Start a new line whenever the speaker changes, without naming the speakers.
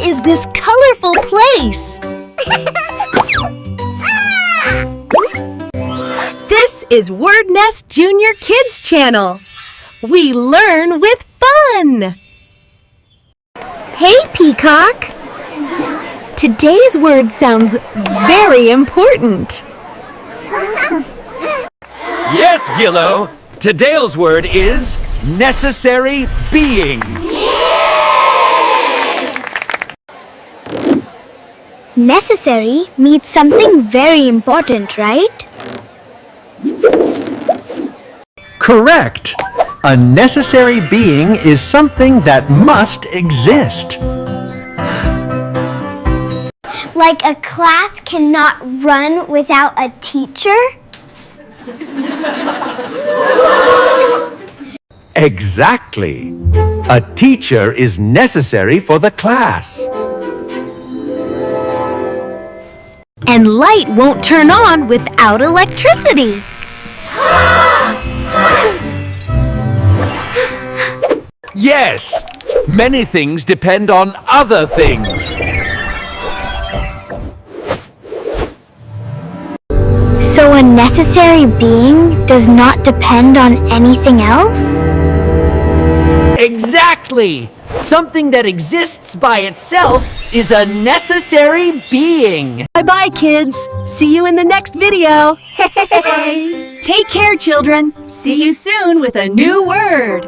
is this colorful place? This is WordNest Junior Kids channel. We learn with fun. Hey, Peacock. Today's word sounds very important.
Yes, Gillo. Today's word is necessary being.
Necessary means something very important, right?
Correct. A necessary being is something that must exist.
Like a class cannot run without a teacher?
Exactly. A teacher is necessary for the class.
And light won't turn on without electricity.
Yes. Many things depend on other things.
So a necessary being does not depend on anything else?
Exactly! Something that exists by itself is a necessary being.
Bye-bye, kids. See you in the next video. Take care, children. See you soon with a new word.